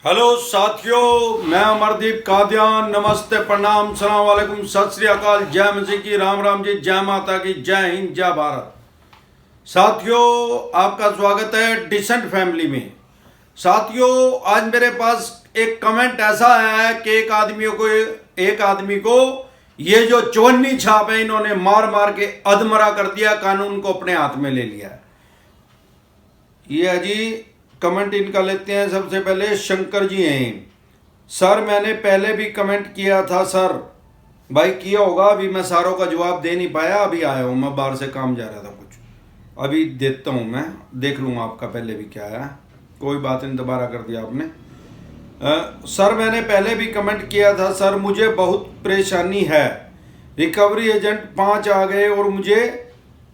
Hello साथियों, मैं अमरदीप कादियान। नमस्ते, प्रणाम, सलाम वालेकुम, सत श्री अकाल, जय मसीह की, राम राम जी, जय माता की, जय हिंद, जय भारत। साथियों, आपका स्वागत है डिसेंट फैमिली में। साथियों, आज मेरे पास एक कमेंट ऐसा आया है कि एक आदमी को ये जो चवन्नी छाप है इन्होंने मार मार के अधमरा कर दिया, कानून को अपने हाथ में ले लिया। ये है जी, कमेंट इनका लेते हैं। सबसे पहले शंकर जी हैं। सर, मैंने पहले भी कमेंट किया था। सर भाई किया होगा, अभी मैं सारों का जवाब दे नहीं पाया, अभी आया हूँ, मैं बाहर से काम जा रहा था कुछ, अभी देता हूँ, मैं देख लूँगा आपका पहले भी क्या है। कोई बात नहीं, दोबारा कर दिया आपने। सर, मैंने पहले भी कमेंट किया था। सर, मुझे बहुत परेशानी है। रिकवरी एजेंट 5 आ गए और मुझे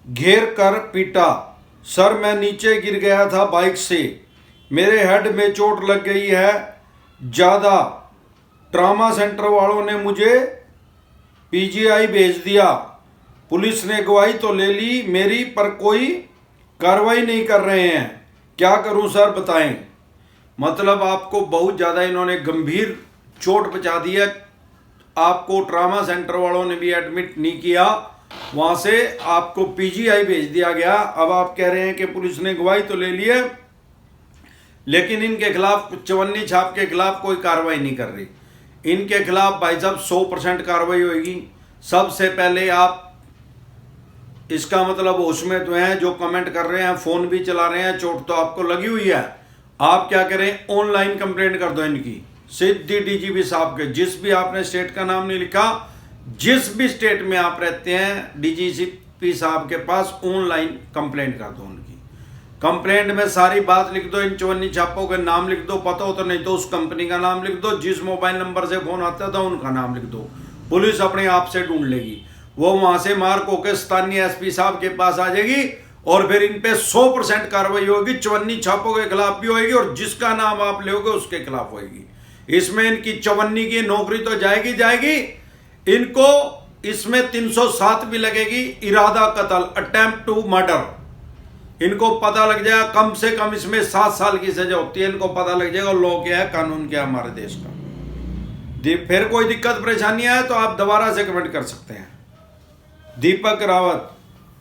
घेर कर पीटा। सर, मैं नीचे गिर गया था बाइक से, मेरे हेड में चोट लग गई है ज़्यादा। ट्रामा सेंटर वालों ने मुझे पीजीआई भेज दिया। पुलिस ने गवाही तो ले ली मेरी, पर कोई कार्रवाई नहीं कर रहे हैं। क्या करूं सर, बताएं। मतलब आपको बहुत ज़्यादा इन्होंने गंभीर चोट पहुंचा दी है। आपको ट्रामा सेंटर वालों ने भी एडमिट नहीं किया, वहाँ से आपको पीजीआई भेज दिया गया। अब आप कह रहे हैं कि पुलिस ने गवाही तो ले ली है, लेकिन इनके खिलाफ चवन्नी छाप के खिलाफ कोई कार्रवाई नहीं कर रही। इनके खिलाफ भाई साहब 100% कार्रवाई होगी। सबसे पहले आप इसका मतलब होश में तो हैं, जो कमेंट कर रहे हैं, फोन भी चला रहे हैं, चोट तो आपको लगी हुई है। आप क्या करें, ऑनलाइन कंप्लेंट कर दो इनकी सीधी डीजीपी साहब के। जिस भी आपने स्टेट का नाम नहीं लिखा, जिस भी स्टेट में आप रहते हैं, डीजीपी साहब के पास ऑनलाइन कंप्लेंट कर दो उनकी। कंप्लेंट में सारी बात लिख दो, इन चवन्नी छापों के नाम लिख दो, पता हो तो, नहीं तो उस कंपनी का नाम लिख दो, जिस मोबाइल नंबर से फोन आता था उनका नाम लिख दो। पुलिस अपने आप से ढूंढ लेगी, वो वहां से मार्क होकर स्थानीय एसपी साहब के पास आ जाएगी और फिर इन पे 100% कार्रवाई होगी। चवन्नी छापों के खिलाफ भी होगी और जिसका नाम आप लोगे उसके खिलाफ होगी। इसमें इनकी चवन्नी की नौकरी तो जाएगी। इनको इसमें 307 भी लगेगी, इरादा कत्ल, अटेम्प्ट टू मर्डर। इनको पता लग जाएगा, कम से कम इसमें 7 साल की सजा होती है। इनको पता लग जाएगा लॉ क्या है, कानून क्या है हमारे देश का। फिर कोई दिक्कत परेशानी आए तो आप दोबारा से कमेंट कर सकते हैं। दीपक रावत,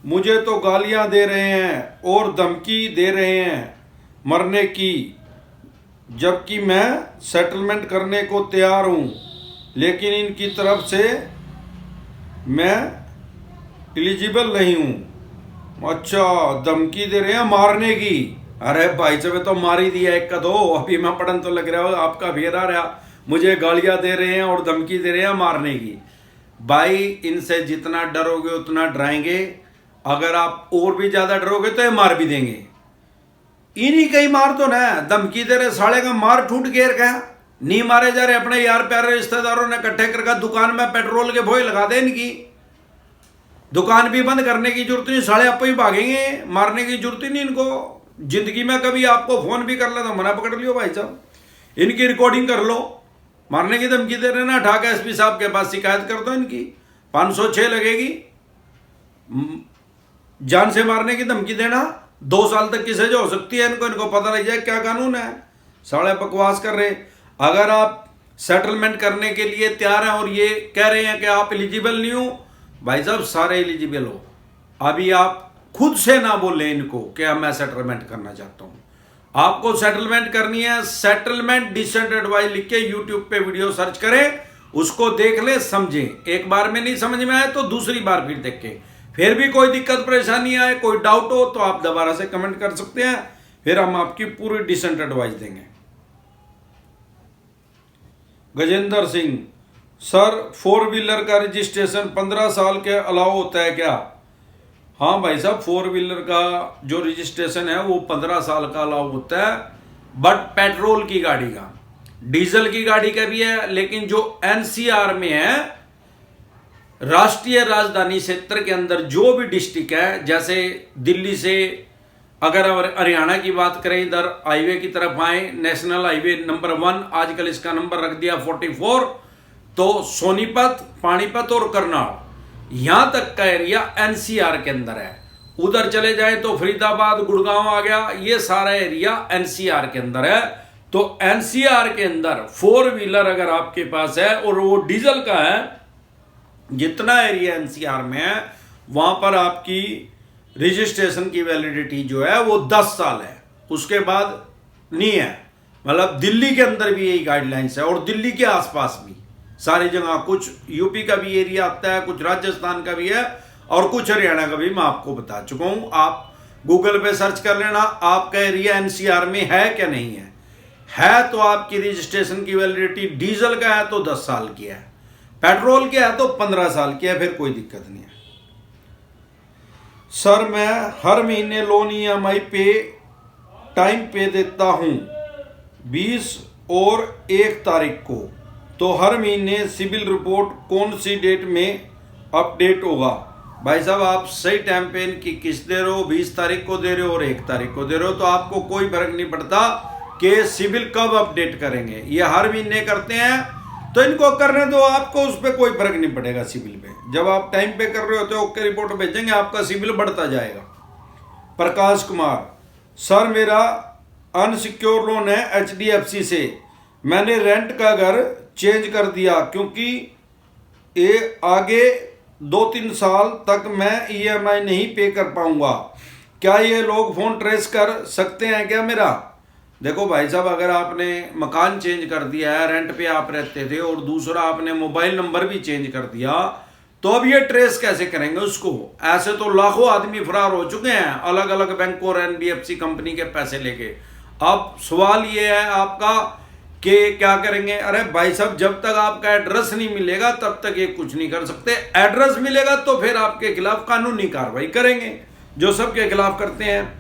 मुझे तो गालियां दे रहे हैं और धमकी दे रहे हैं मरने की, जबकि मैं सेटलमेंट करने को तैयार हूं, लेकिन इनकी तरफ से मैं एलिजिबल नहीं हूं। अच्छा, धमकी दे रहे हैं मारने की। अरे भाई साहब, तो मार ही दिया एक का दो, अभी मैं पढ़न तो लग रहा हो आपका भेद आ रहा। मुझे गालियां दे रहे हैं और धमकी दे रहे हैं मारने की। भाई, इनसे जितना डरोगे उतना डराएंगे। अगर आप और भी ज्यादा डरोगे तो ये मार भी देंगे। इन्हीं कहीं मार दो ना, धमकी दे रहे साले का मार ठूट घेर का नहीं मारे जा रहे। अपने यार प्यारे रिश्तेदारों ने इकट्ठे करके दुकान में पेट्रोल के भोए लगा दे। इनकी दुकान भी बंद करने की जरूरत नहीं, साले आप ही भागेंगे, मारने की जरूरत ही नहीं इनको। जिंदगी में कभी आपको फोन भी कर ले तो मना पकड़ लियो भाई साहब, इनकी रिकॉर्डिंग कर लो। मारने की धमकी दे रहे ना, उठा के एसपी साहब के पास शिकायत कर दो। इनकी 506 लगेगी। जान से मारने की धमकी देना 2 साल तक की सजा हो सकती है। इनको पता लग जाए क्या कानून है। साले बकवास कर रहे। अगर आप सेटलमेंट करने के लिए तैयार हैं और ये कह रहे हैं कि आप एलिजिबल नहीं हो, भाई साहब सारे एलिजिबल हो। अभी आप खुद से ना बोले इनको कि मैं सेटलमेंट करना चाहता हूं। आपको सेटलमेंट करनी है, सेटलमेंट डिसेंट एडवाइस लिख के यूट्यूब पे वीडियो सर्च करें, उसको देख ले, समझें। एक बार में नहीं समझ में आए तो दूसरी बार फिर देख के, फिर भी कोई दिक्कत परेशानी आए, कोई डाउट हो तो आप दोबारा से कमेंट कर सकते हैं, फिर हम आपकी पूरी डिसेंट एडवाइस देंगे। गजेंद्र सिंह, सर 4 व्हीलर का रजिस्ट्रेशन 15 साल के अलाउ होता है क्या? हाँ भाई साहब, 4 व्हीलर का जो रजिस्ट्रेशन है वो 15 साल का अलाउ होता है, बट पेट्रोल की गाड़ी का, डीजल की गाड़ी का भी है। लेकिन जो एनसीआर में है, राष्ट्रीय राजधानी क्षेत्र के अंदर जो भी डिस्ट्रिक्ट है, जैसे दिल्ली से अगर हरियाणा की बात करें, इधर हाईवे की तरफ आए, नेशनल हाईवे नंबर 1, आजकल इसका नंबर रख दिया 44, तो सोनीपत, पानीपत और करनाल, यहां तक का एरिया एनसीआर के अंदर है। उधर चले जाए तो फरीदाबाद गुड़गांव आ गया, ये सारा एरिया एनसीआर के अंदर है। तो एनसीआर के अंदर 4 व्हीलर अगर आपके पास है और वो डीजल का है, जितना एरिया एनसीआर में है वहां पर आपकी रजिस्ट्रेशन की वैलिडिटी जो है वो 10 साल है, उसके बाद नहीं है। मतलब दिल्ली के अंदर भी यही गाइडलाइंस है और दिल्ली के आसपास भी सारी जगह, कुछ यूपी का भी एरिया आता है, कुछ राजस्थान का भी है और कुछ हरियाणा का भी मैं आपको बता चुका हूं। आप गूगल पे सर्च कर लेना आपका एरिया एनसीआर में है क्या नहीं है तो आपकी रजिस्ट्रेशन की वैलिडिटी डीजल का है तो 10 साल की है, पेट्रोल की है तो 15 साल की है, फिर कोई दिक्कत नहीं है। सर मैं हर महीने लोन ईएमआई पे टाइम पे देता हूं 20 और 1 तारीख को, तो हर महीने सिविल रिपोर्ट कौन सी डेट में अपडेट होगा? भाई साहब आप सही टाइम पे इनकी किस्त दे रहे हो, 20 तारीख को दे रहे हो और 1 तारीख को दे रहे हो, तो आपको कोई फर्क नहीं पड़ता कि सिविल कब अपडेट करेंगे। ये हर महीने करते हैं तो इनको करने दो, आपको उस पर कोई फर्क नहीं पड़ेगा सिविल पे। जब आप टाइम पे कर रहे होते हो ओके रिपोर्ट भेजेंगे, आपका सिविल बढ़ता जाएगा। प्रकाश कुमार सर मेरा अनसिक्योर लोन है एचडीएफसी से, मैंने रेंट का घर चेंज कर दिया क्योंकि ये आगे 2-3 साल तक मैं ईएमआई नहीं पे कर पाऊंगा, क्या ये लोग फोन ट्रेस कर सकते हैं क्या मेरा? देखो भाई साहब अगर आपने मकान चेंज कर दिया है, रेंट पे आप रहते थे और दूसरा आपने मोबाइल नंबर भी चेंज कर दिया, तो अब ये ट्रेस कैसे करेंगे उसको? ऐसे तो लाखों आदमी फरार हो चुके हैं अलग अलग बैंक और एनबीएफसी कंपनी के पैसे लेके। अब सवाल ये है आपका कि क्या करेंगे? अरे भाई साहब जब तक आपका एड्रेस नहीं मिलेगा तब तक ये कुछ नहीं कर सकते, एड्रेस मिलेगा तो फिर आपके खिलाफ कानूनी कार्रवाई करेंगे जो सबके खिलाफ करते हैं।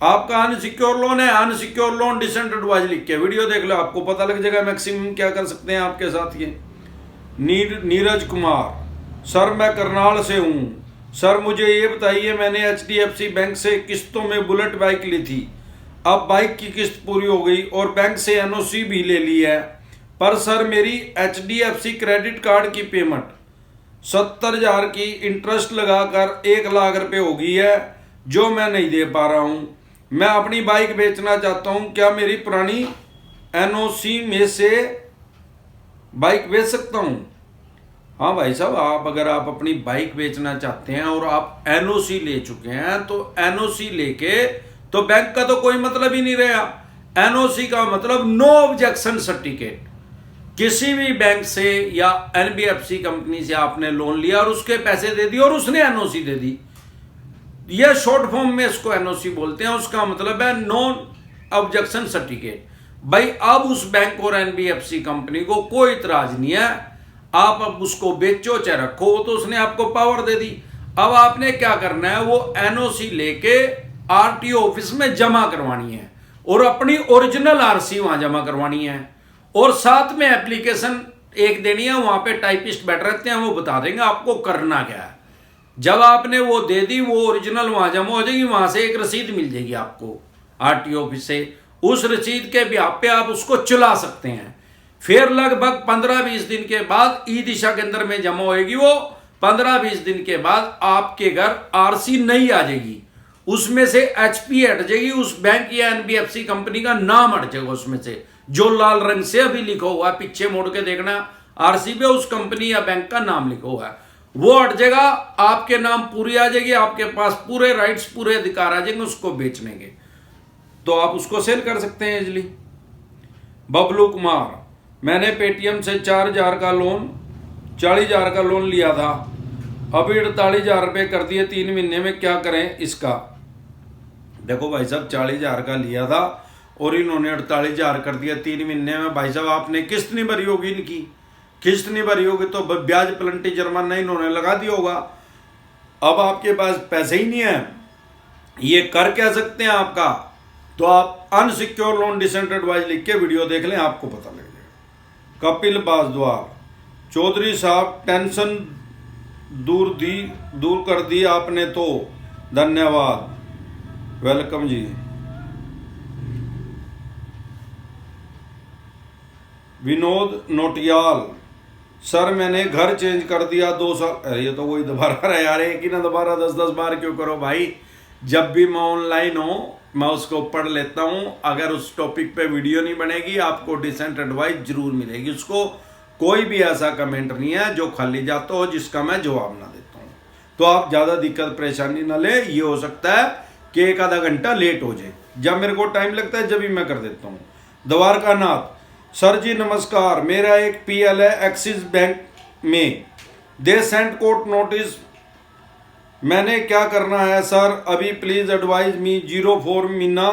आपका अनसिक्योर लोन है, अनसिक्योर लोन डिसेंट एडवाइज लिख के वीडियो देख लो, आपको पता लग जाएगा मैक्सिमम क्या कर सकते हैं आपके साथ ये। नीरज कुमार सर मैं करनाल से हूँ, सर मुझे ये बताइए मैंने एचडीएफसी बैंक से किस्तों में बुलेट बाइक ली थी, अब बाइक की किस्त पूरी हो गई और बैंक से एनओसी भी ले ली है, पर सर मेरी एचडीएफसी क्रेडिट कार्ड की पेमेंट 70,000 की इंटरेस्ट लगाकर 1 लाख रुपए हो गई है जो मैं नहीं दे पा रहा हूँ। मैं अपनी बाइक बेचना चाहता हूँ, क्या मेरी पुरानी एनओसी में से बाइक बेच सकता हूँ? हाँ भाई साहब आप अगर आप अपनी बाइक बेचना चाहते हैं और आप एनओसी ले चुके हैं तो एनओसी लेके तो बैंक का तो कोई मतलब ही नहीं रहा। एनओसी का मतलब नो ऑब्जेक्शन सर्टिफिकेट। किसी भी बैंक से या एनबीएफसी कंपनी से आपने लोन लिया और उसके पैसे दे दिए और उसने एनओसी दे दी, यह शॉर्ट फॉर्म में इसको एनओसी बोलते हैं, उसका मतलब है नॉन ऑब्जेक्शन सर्टिफिकेट। भाई अब उस बैंक और एनबीएफसी कंपनी को कोई इतराज नहीं है, आप अब उसको बेचो चाहे रखो, तो उसने आपको पावर दे दी। अब आपने क्या करना है, वो एनओसी लेके आरटीओ ऑफिस में जमा करवानी है और अपनी ओरिजिनल आरसी वहां जमा करवानी है और साथ में एप्लीकेशन एक देनी है। वहां पे टाइपिस्ट बैठ रहते हैं, वो बता देंगे आपको करना क्या है। जब आपने वो दे दी, वो ओरिजिनल वहां जमा हो जाएगी, वहां से एक रसीद मिल जाएगी आपको आरटीओ ऑफिस से। उस रसीद के ब्याह पे आप उसको चला सकते हैं। फिर लगभग 15-20 दिन के बाद ई दिशा केंद्र में जमा होएगी, वो 15-20 दिन के बाद आपके घर आरसी नई आ जाएगी, उसमें से एचपी हट जाएगी, उस बैंक या एनबीएफसी कंपनी का नाम हट जाएगा उसमें से, जो लाल रंग से अभी लिखा हुआ है, पीछे मोड़ के देखना आरसी पे उस कंपनी या बैंक का नाम लिखा हुआ है, वो हट जाएगा, आपके नाम पूरी आ जाएगी, आपके पास पूरे राइट्स पूरे अधिकार आ जाएंगे उसको बेचने के, तो आप उसको सेल कर सकते हैं इजली। बबलू कुमार मैंने पेटीएम से 4,000 का लोन 40,000 का लोन लिया था, अभी 48,000 रुपये कर दिए 3 महीने में, क्या करें इसका? देखो भाई साहब 40,000 का लिया था और इन्होंने 48,000 कर दिया 3 महीने में। भाई साहब आपने किस्त नहीं भरी होगी, इनकी किस्त नहीं भरी होगी तो ब्याज प्लंटी जुर्माना इन्होंने लगा दिया होगा। अब आपके पास पैसे ही नहीं है, ये कर क्या सकते हैं आपका? तो आप अनसिक्योर लोन डिसेंट एडवाइज लिख के वीडियो देख लें, आपको पता लग जाएगा। कपिल बाजद्वार चौधरी साहब टेंशन दूर कर दी आपने तो धन्यवाद, वेलकम जी। विनोद नोटियाल सर मैंने घर चेंज कर दिया 2 साल, ये तो वही दोबारा रहा यार, एक ही ना दोबारा 10-10 बार क्यों करो भाई, जब भी मैं ऑनलाइन हूँ मैं उसको पढ़ लेता हूँ। अगर उस टॉपिक पे वीडियो नहीं बनेगी आपको डिसेंट एडवाइस जरूर मिलेगी। उसको कोई भी ऐसा कमेंट नहीं है जो खाली जाता हो जिसका मैं जवाब ना देता हूँ। तो आप ज़्यादा दिक्कत परेशानी ना ले। ये हो सकता है कि एक आधा घंटा लेट हो जाए, जब मेरे को टाइम लगता है जब भी मैं कर देता हूँ। द्वारका नाथ, सर जी नमस्कार, मेरा एक पीएल है एक्सिस बैंक में, दे सेंट कोर्ट नोटिस, मैंने क्या करना है सर? अभी प्लीज एडवाइज मी। 04 महीना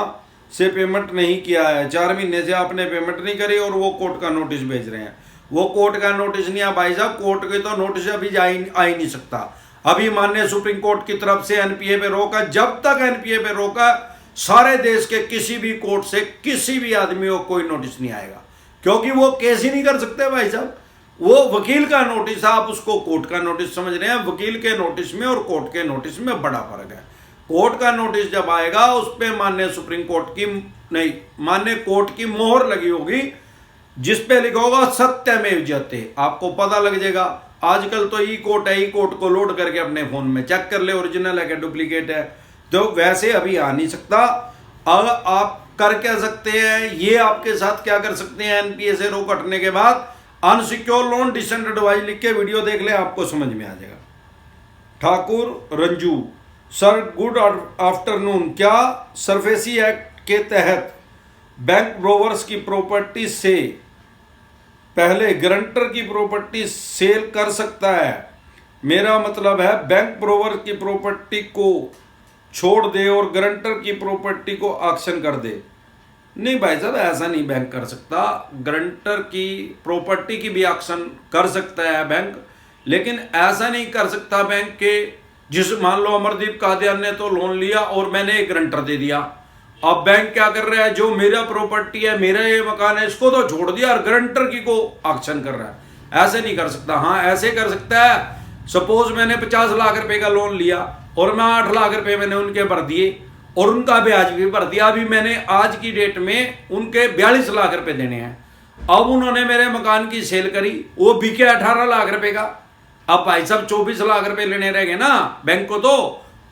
से पेमेंट नहीं किया है, 4 महीने से आपने पेमेंट नहीं करी और वो कोर्ट का नोटिस भेज रहे हैं। वो कोर्ट का नोटिस नहीं है भाई साहब, कोर्ट के तो नोटिस अभी आ ही नहीं सकता। अभी माननीय सुप्रीम कोर्ट की तरफ से एनपीए पे रोका, जब तक एनपीए पे रोका सारे देश के किसी भी कोर्ट से किसी भी आदमी को कोई नोटिस नहीं आएगा, क्योंकि वो केस ही नहीं कर सकते भाई साहब। वो वकील का नोटिस, आप उसको कोर्ट का नोटिस समझ रहे हैं। वकील के नोटिस में और कोर्ट के नोटिस में बड़ा फर्क है। कोर्ट का नोटिस जब आएगा उस पर माननीय सुप्रीम कोर्ट की नहीं, माननीय कोर्ट की मोहर लगी होगी, जिस पे लिखा होगा सत्यमेव जयते। आपको पता लग जाएगा। आजकल तो ई कोर्ट है, ई कोर्ट को लोड करके अपने फोन में चेक कर ले ओरिजिनल है क्या डुप्लीकेट है। तो वैसे अभी आ नहीं सकता। अब आप कर क्या सकते हैं, ये आपके साथ क्या कर सकते हैं, एनपीए से रोक हटने के बाद अनसिक्योर लोन डिसेंट एडवाइस लिख के वीडियो देख ले, आपको समझ में आ जाएगा। Thakur Ranju, sir good afternoon, क्या सरफेसी एक्ट के तहत बैंक ब्रोवर्स की प्रॉपर्टी से पहले गारंटर की प्रॉपर्टी सेल कर सकता है? मेरा मतलब है बैंक ब्रोवर की प्रॉपर्टी को छोड़ दे और गारंटर की प्रॉपर्टी को ऑक्शन कर दे। नहीं भाई साहब, ऐसा नहीं बैंक कर सकता। गारंटर की प्रॉपर्टी की भी ऑक्शन कर सकता है बैंक, लेकिन ऐसा नहीं कर सकता बैंक के जिस मान लो अमरदीप कादियान ने तो लोन लिया और मैंने एक गारंटर दे दिया। अब बैंक क्या कर रहा है, जो मेरा प्रॉपर्टी है, मेरा ये मकान है, इसको तो छोड़ दिया और गारंटर की को ऑक्शन कर रहा है। ऐसे नहीं कर सकता। हाँ ऐसे कर सकता है, सपोज मैंने 50 लाख रुपए का लोन लिया और मैं 8 लाख रुपए मैंने उनके भर दिए और उनका ब्याज भी भर दिया। अभी मैंने आज की डेट में उनके 42 लाख रुपए देने हैं। अब उन्होंने मेरे मकान की सेल करी, वो बिके 18 लाख रुपए का। अब भाई साहब 24 लाख रुपए लेने रह गए ना बैंक को। तो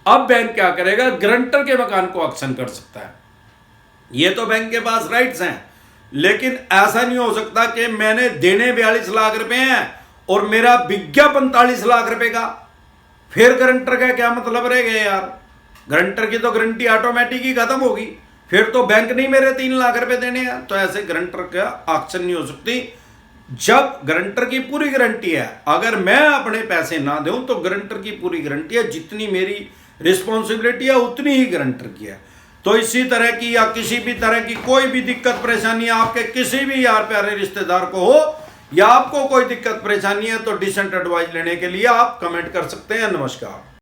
अब बैंक क्या करेगा, गारंटर के मकान को ऑक्शन कर सकता है। ये तो बैंक के पास राइट्स हैं, लेकिन ऐसा नहीं हो सकता कि मैंने देने 42 लाख रुपए हैं और मेरा बिक गया 45 लाख रुपए का। फिर गारंटर का क्या मतलब रह गया यार? गारंटर की तो गारंटी ऑटोमेटिक ही खत्म होगी। फिर तो बैंक नहीं मेरे 3 लाख रुपए देने हैं। तो ऐसे गारंटर का ऑक्शन नहीं हो सकती। जब गारंटर की पूरी गारंटी है, अगर मैं अपने पैसे ना दूं तो गारंटर की पूरी गारंटी है, जितनी मेरी रिस्पॉन्सिबिलिटी है उतनी ही गारंटर की है। तो इसी तरह की या किसी भी तरह की कोई भी दिक्कत परेशानी आपके किसी भी यार प्यारे रिश्तेदार को हो या आपको कोई दिक्कत परेशानी है तो डिसेंट एडवाइस लेने के लिए आप कमेंट कर सकते हैं। नमस्कार।